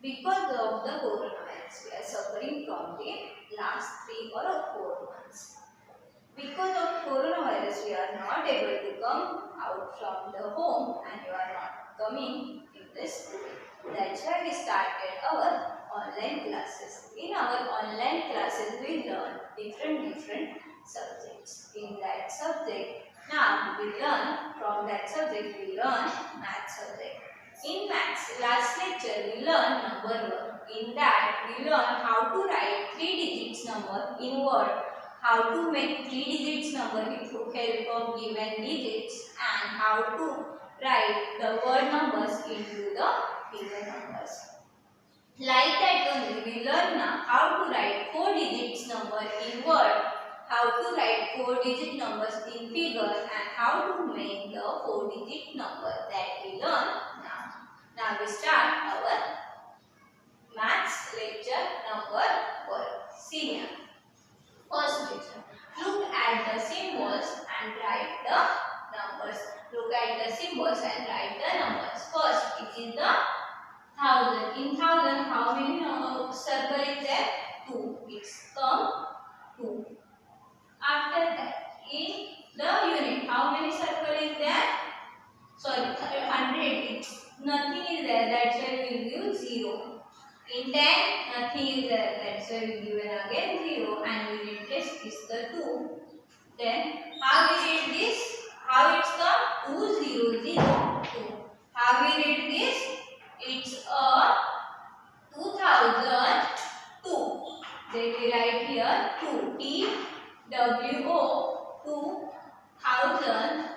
Because of the coronavirus, we are suffering from the last 3 or 4 months. Because of coronavirus, we are not able to come out from the home and you are not coming in the school. That's why we started our online classes. In our online classes, we learn different subjects. In that subject, now we learn from that subject, we learn math subject. In maths, last lecture we learned number 1. In that, we learn how to write 3 digits number in word, how to make 3 digits number with help of given digits, and how to write the word numbers into the given numbers. Like that only, we learn now how to write 4 digits number in word, how to write 4 digit numbers in figure, and how to make the 4 digit number that we learn now. Now we start our maths lecture number 1. Senior. First lecture. Look at the symbols and write the numbers. Look at the symbols and write the numbers. First, it is the thousand. In thousand, how many circle is there? 2. It's come 2. After that, in the unit, how many circle is there? Sorry, 100. Nothing is there. That's why we will give 0. In 10, nothing is there. That's why we give again 0. And unit test is the 2. Then, how we read this? How it's come? 2 0 0 2. How we read this? It's a 2002. Then we write here 2 T W O 2000.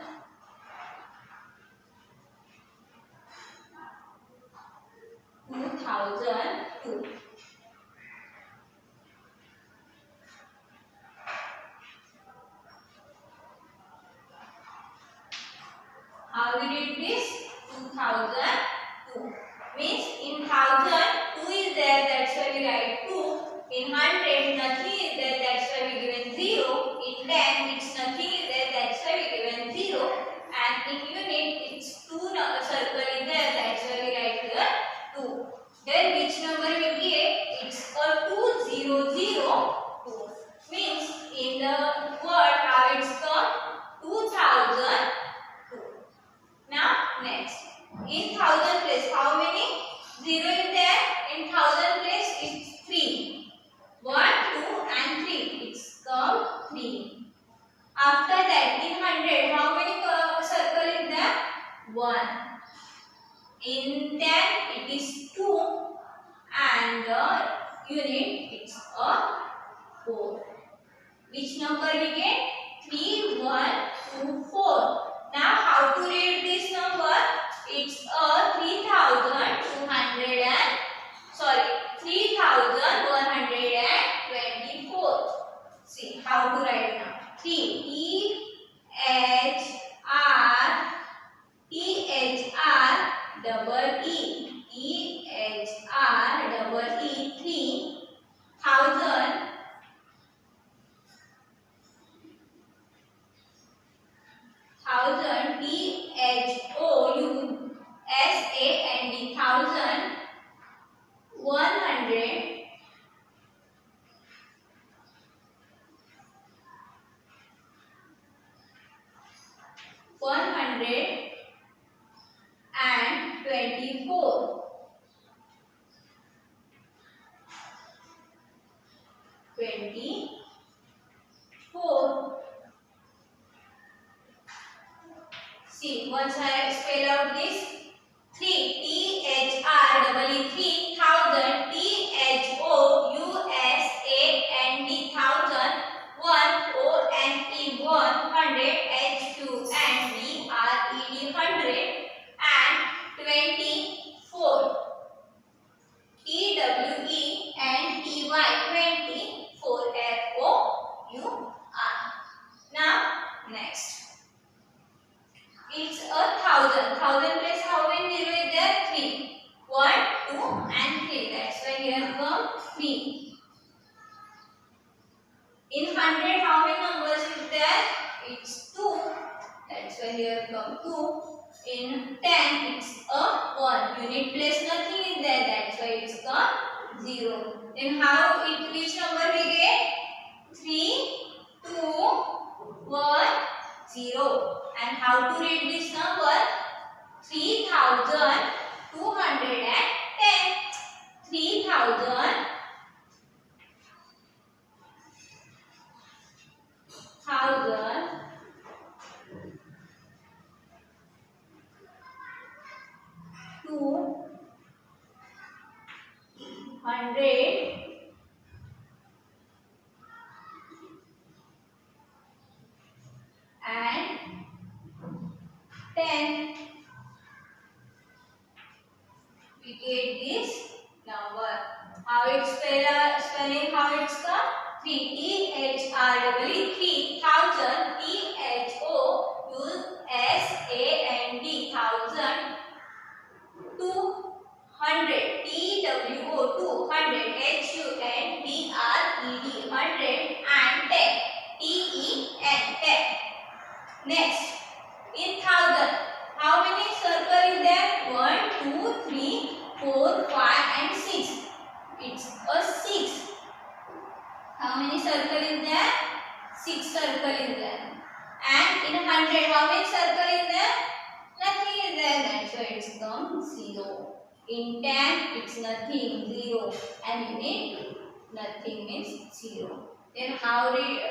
How we read this? 2002. Means in 1000, 2 is there, that's why we write 2. In 100, nothing is there, that's why we given 0. In 10, it's nothing is there, that's why we given 0. And in unit, it's 2 circle is there, that's why we write here 2. Then which number we get? It's a 2002. Means in the word how it's come? 2002. Now next. In 1000 place, how many 0 is there? In 1000 place, it's 3. 1, 2 and 3. It's come 3. After that, in 100, how many circle is there? 1. In 10, it is 2. And the unit, it's a 4. Which number we get? 3, 1, 2, 4. Now, how to read this number? It's a 3124. See how to write now. 3 thousand thousand 100 and 24. 24. See, once I spell out this 3 3 thousand thousand 100 hundred and 24 Now next. It's a thousand. Thousand place how many 0 is there? 3. 1, 2 and 3. That's why here come 3. In 100 how many numbers is there? It's 2. That's why here come 2. In 10, it's a 1. Unit place nothing is there. That's why it's a 0. Then which number we get? 3, 2, 1, 0. And how to read this number? 3210. 3000. 200 and 10. We get this number. How it's spelling? How it's come? 3 3000 thousand 200 TWO 200 HUNDRED 100 and 10 TEN 10. Next, in thousand, how many circle is there? 1, 2, 3, 4, 5 and 6. It's a 6. How many circle is there? 6 circle is there. And in 100, how many circle is there? Nothing is there. That's why it's come 0. In 10, it's nothing, 0. And unit, nothing means 0. Then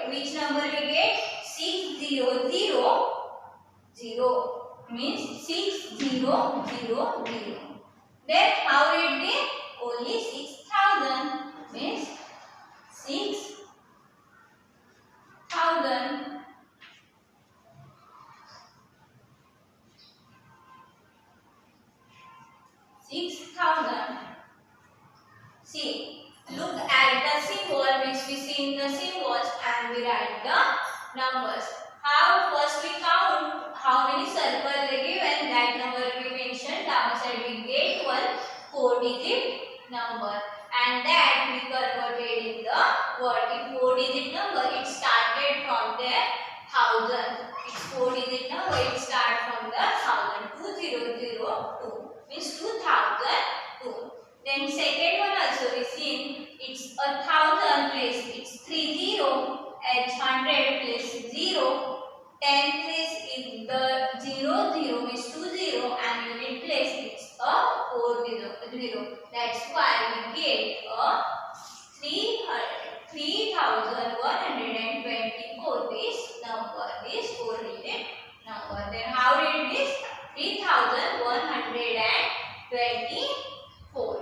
which number we get? 600. 0 means 6000. Then how read it? Only 6000 means 6000. 6000. See, look at the symbol which we see in the symbols and we write the numbers. First we count how many circles they given, that number we mentioned. Downside we get one 4-digit number, and that we converted in the word. In 4-digit number, it started from the 1000. It's 4-digit number, it starts from the 1000. 2002 means 2002. Then second one also we seen, it's 1000 place, it's 30, H 100 place 0. 10 place is the 0 means 20 and unit place it's a 40. That's why we get a 3124. This number is 4-digit number. Then how read this? 3124.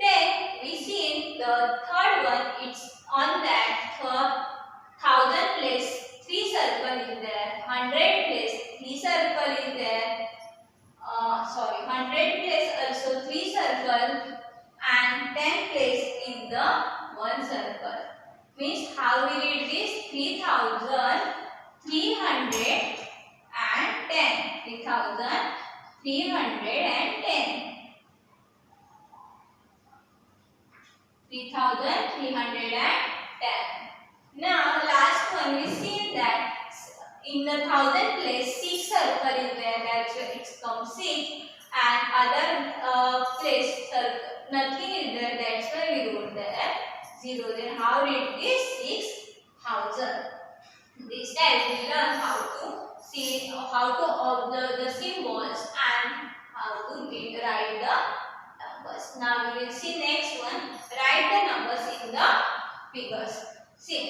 Then we see the third one. It's on that 1000 place 3 circle is there. 100 place 3 circle is there. 100 place also 3 circle, and 10 place is the 1 circle. Means how we read this? 3310. 3310. 3310. Now last one we see that in the 1000 place 6 circle is there. That's why it's come 6, and other place nothing is there. That's why we wrote there 0. Then how read this? 6000. This time we learn how to see, how to observe the symbols and how to write the numbers. Now we will see next one. Write the numbers in the figures. See,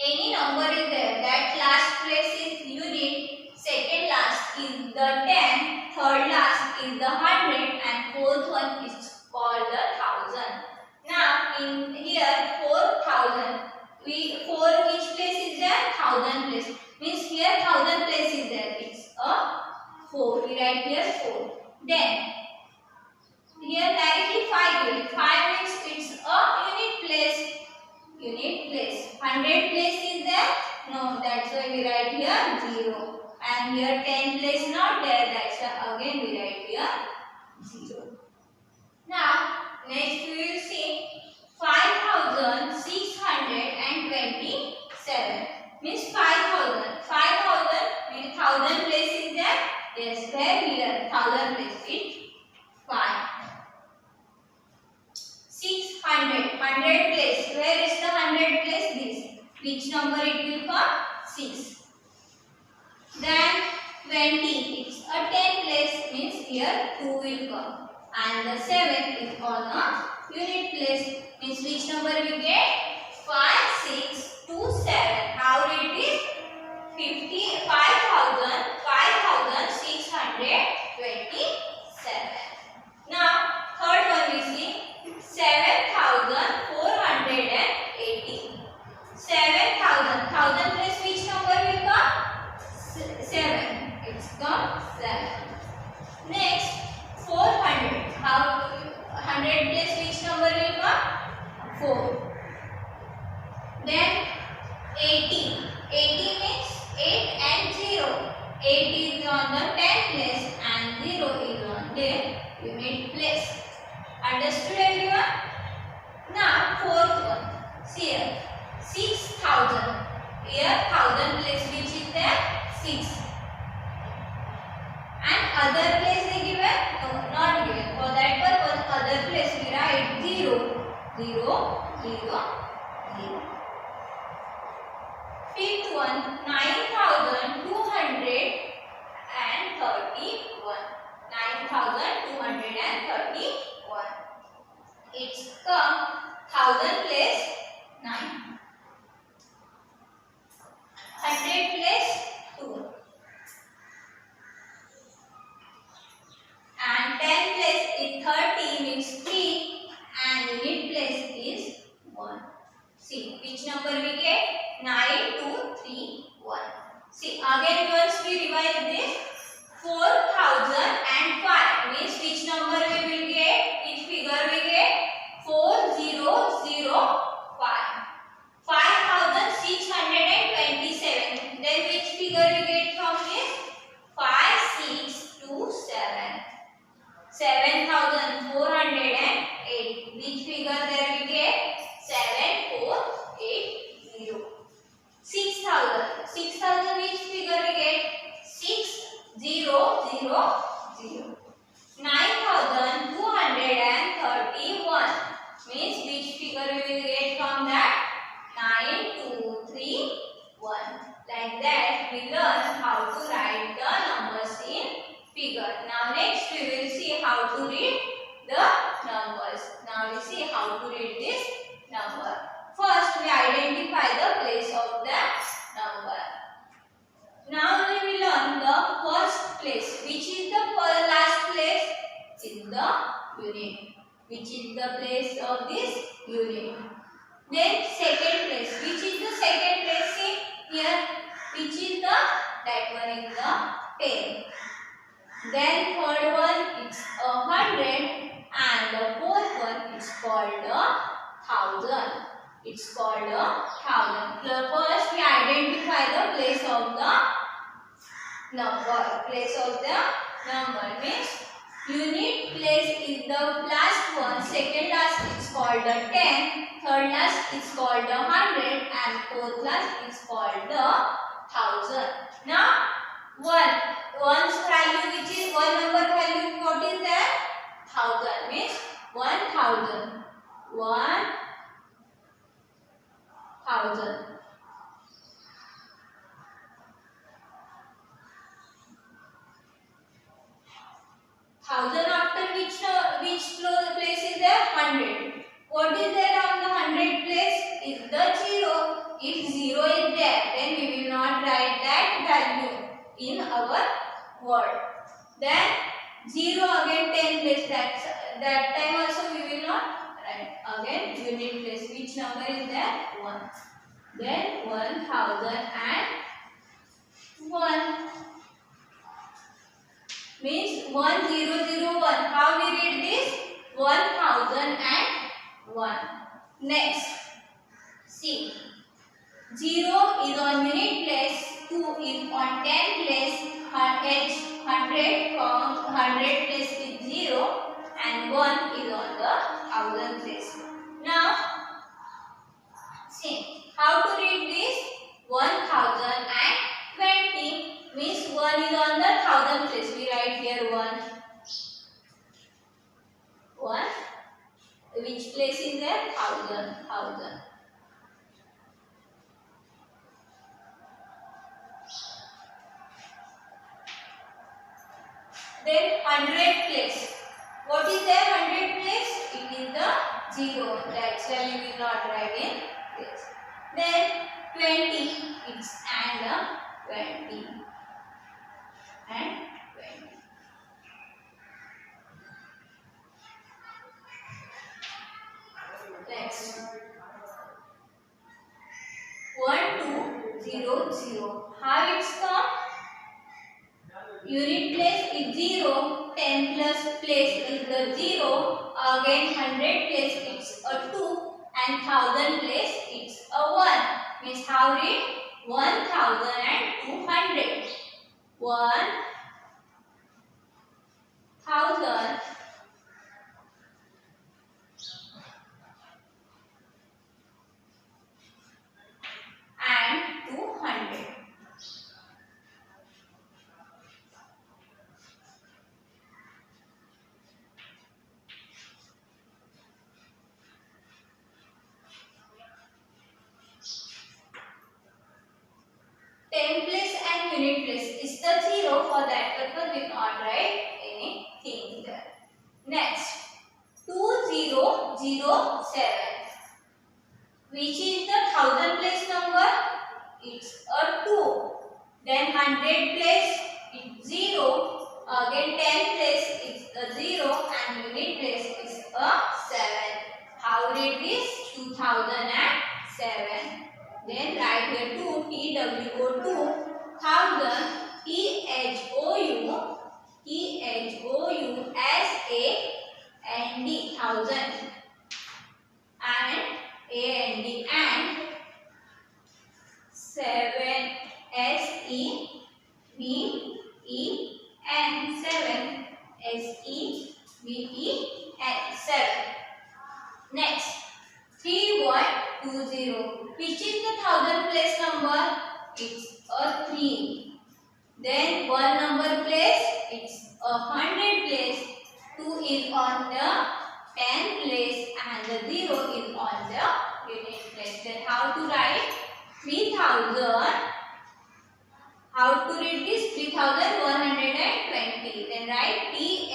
any number is there. That last place is unit, second last is the 10, third last is the 100, and fourth one is called the 1000. Now in here 4000. 4 which place is there? 1000 place. Means here 1000 place is there. It's a 4. We write here 4. Then here directly 5 unit. 5 means it's a unit place. Unit place. 100 place is there? No, that's why we write here 0. And here 10 place not there. That's why again we write here 0. Now next we will see 5627. Means 5000. 5000 means 1000 place is there? Yes, where Which number it will come? 6. Then 20, it's a 10 place, means here 2 will come. And the 7 is on a unit place, means which number we get? 5, 6, 2, 7. How it is? 5,627. Now, third one we see 7,480. 7,000. 1,000 plus which number will come? 7. It's come 7. Next, 400. How 100 plus which number will come? 4. Then 80. 80 means 8 and 0. 8 is on the 10 place and 0 is on the unit place. Understood everyone? Now fourth one. See here. 6,000. Here 1,000 place which is there? 6. And other place they given? No, not given. For that purpose other place we write 0. 0, 0, 0. Fifth one, 9,231. 9,231. It's come 1,000 place 9. 100 place 2. And 10 place is 30 means 3 and unit place is 1. See which number we get? 9231. See again once we revise this, 4,005 means which number we will get? Which figure we get? 4005. 5,627. Then which figure we get from this? 5627. 7,408. Which figure there we get? 7480. 6,000. 6,000 which figure we get? 6000. 9,231 means which figure we will get from that? 9231. Like that we learn how to write the numbers in figure. Now next we will see how to read the numbers. Now we see how to read this number. First we identify the place of the number. Now we will learn the first place. Which is the last place? In the unit. Which is the place of this unit. Then second place. Which is the second place? See here. Which is the? That one is the 10. Then third one it's 100 and the fourth one is called the 1,000. It's called the 1,000. First we identify the place of the number. Place of the number means unit place is the last one. Second last is called the 10. Third last is called the 100 and fourth last is called the 1,000. Now one's value which is one number value, what is that? 1,000 means 1,000. 1,000. 1,000 after which place is there? 100. What is there on the 100 place? Is the 0. If 0 is there, then we will not write that value in our word. Then 0 again 10 place. That time also we will not write. Again unit place. Which number is there? 1. Then 1,001 means 1001. How we read this? 1,001. Next, see, 0 is on unit place, 2 is on 10 place, 100 place is 0 and 1 is on the 1,000 place. Now, see, how to read this? 1,020 means 1 is on the 1,000 place. We write here 1. Which place is there? 1,000. Then 100 place. What is there 100 place? It is the 0. That's why we will not write in this. Then 20. It's and 20. And 20. Next. 1200. How it's come? Unit place is 0, 10 plus place is the 0, again 100 place it's a 2 and 1000 place it's a 1. Means how read? 1200. 1000 and 200. Place and unit place is the 0. For that purpose we will not write anything there. Next, 2007. Which is the 1000 place number? It's a 2. Then 100 place it's 0. Again 10 place it's a 0 and unit place is a 7. How read this? 2007. Then write here 2, TWO 2, 1000, THOU, SAND, 1000, and AND, and 7, SEVEN, 7, SEVEN, 7. Next, 3120. Which is the 1000 place number? It's a 3. Then 1 number place, it's a 100 place. 2 is on the 10 place and the 0 is on the unit place. Then how to write? 3000. How to read this? 3120. Then write THREE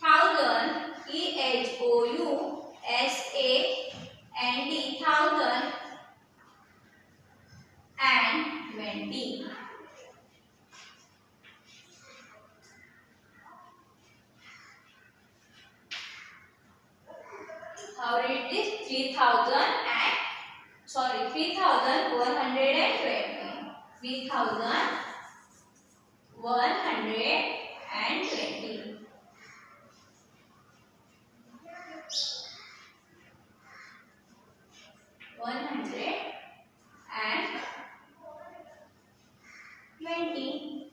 1000, THOU, SAND, 1000 and 20. How read this? 3120. 3120.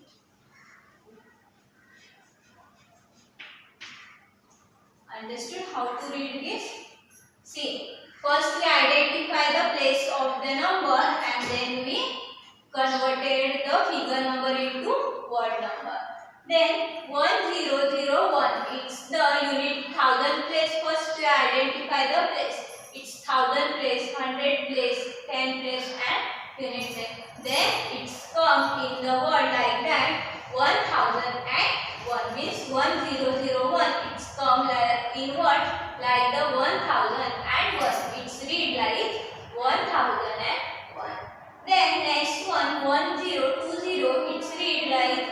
Understood how to read this? See, first we identify the place of the number and then we converted the figure number into word number. Then 1001, it's the unit 1000 place. First we identify the place. It's 1000 place, 100 place, 10 place and unit place. Then it's come in the word like that. 1001 means 1001. It's come like in what? Like the 1001. It's read like 1001. Then next one 1020. It's read like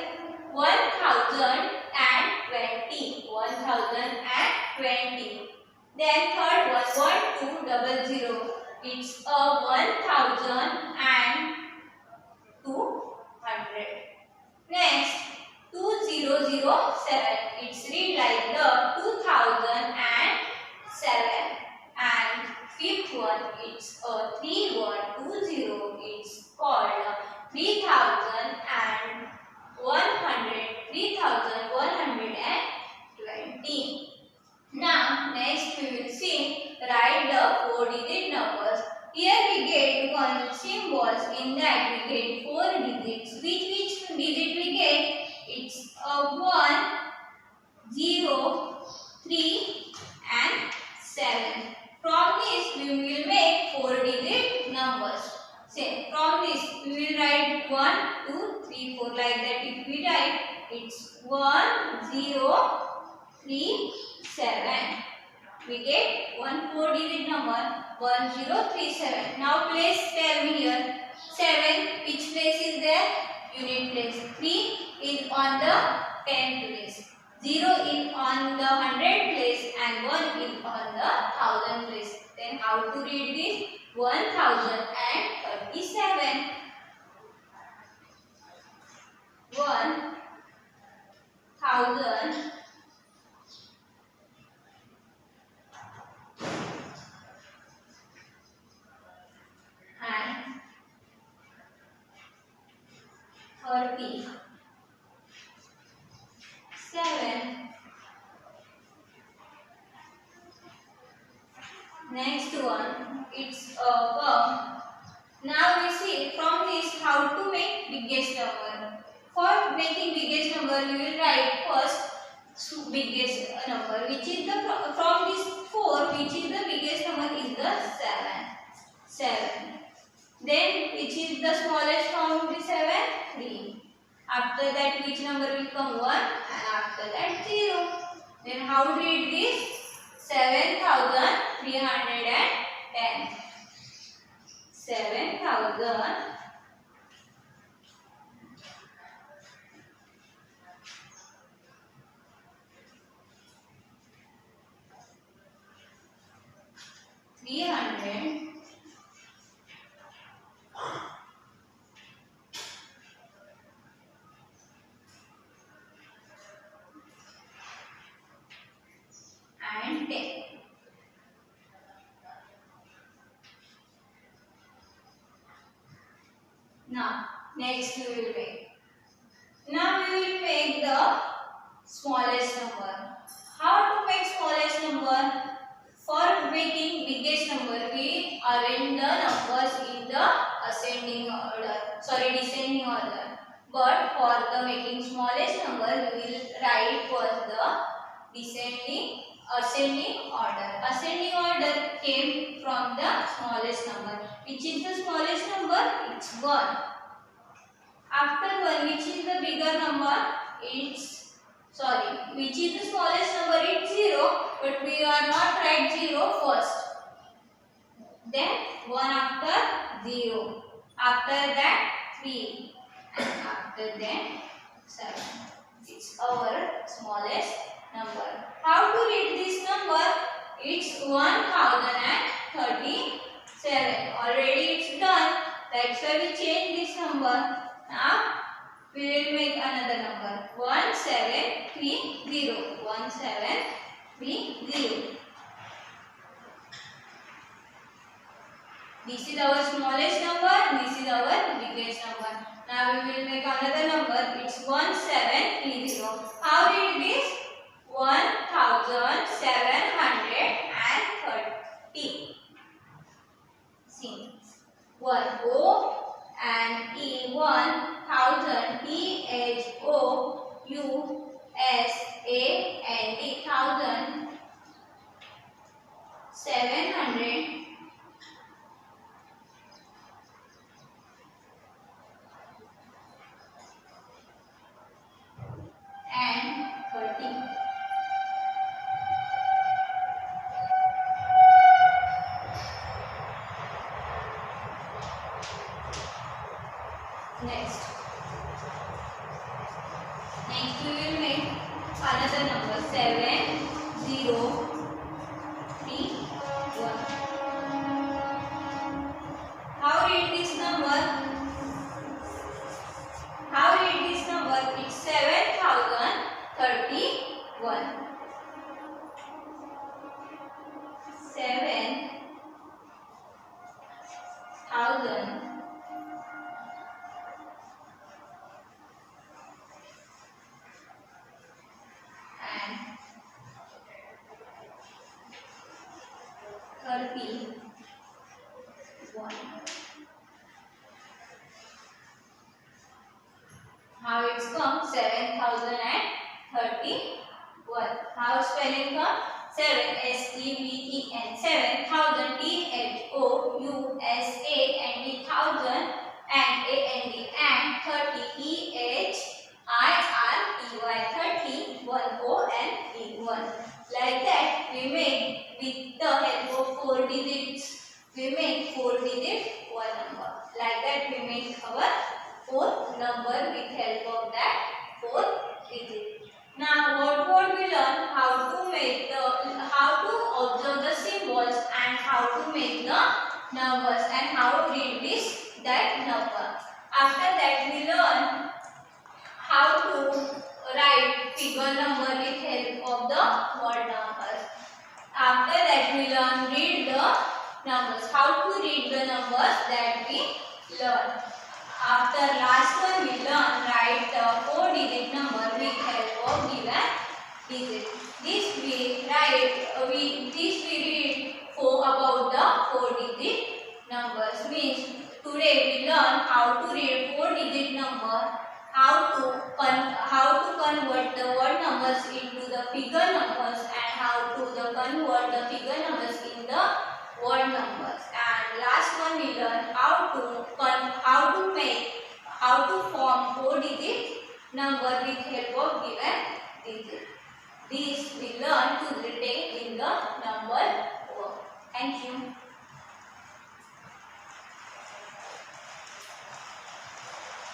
1020. 1020. Then third one 1200. It's a 1200. Next 2007. It's read like the 2007. And fifth one it's a 3120. It's called 3120. Now next we will see write the 4-digit numbers. Here we get one symbols. In that we get 4 digits. Which digit we get? It's a 1, 0, 3 and 7. From this we will make 4-digit numbers. Say from this we will write 1, 2, 3, 4 like that. If we write It's 1037. We get one 4-digit number 1037. Now place tell me here. 7, which place is there? Unit place. 3 is on the 10th place. 0 is on the 100 place and 1 is on the 1000 place. Then how to read this? 1037. 1000 and 37. Next one, it's a now we see from this how to make biggest number. For making biggest number, we will write first biggest number, which is the from this 4, which is the biggest number is the 7. Then which is the smallest from the 7? 3. After that, which number will come? 1, and after that 0. Then how to read this? 7310. 7,000 300 and 10. Now, next we will make. Now we will make the smallest number. How to make smallest number? For making biggest number, we arrange the numbers in the descending order. But for the making smallest number, we will write first the ascending order. Ascending order came from the smallest number. Which is the smallest number? It's 1. After 1, which is the bigger number? Which is the smallest number? It's 0. But we are not write 0 first. Then 1 after 0. After that 3. And after that 7. It's our smallest number. How to read this number? It's 1037. Already it's done. That's why we change this number. Now we will make another number. 1730. 1730. This is our smallest number. This is our biggest number. Now we will make another number. It's 1730. How read this? 1730. See. 1 O and E 1000 T H O U S A N D 1000 700 and 30. Next we will make another number 7031. How read this number? It's 7031. 7,000 and 31. How it's come? 7,031. How spelling come? 7 SEVEN 7,000 THOUSA and D 1000 and AND and 30 THIRTY. learn. After last one we learn write the 4-digit number with help of given digit. This we read about the 4-digit numbers. Means today we learn how to read 4-digit number, how to convert the word numbers into the figure numbers, and how to convert the figure numbers in the word numbers. And last one we learn how to form 4-digit number with help of given digit. This we learn to take in the number work. Thank you.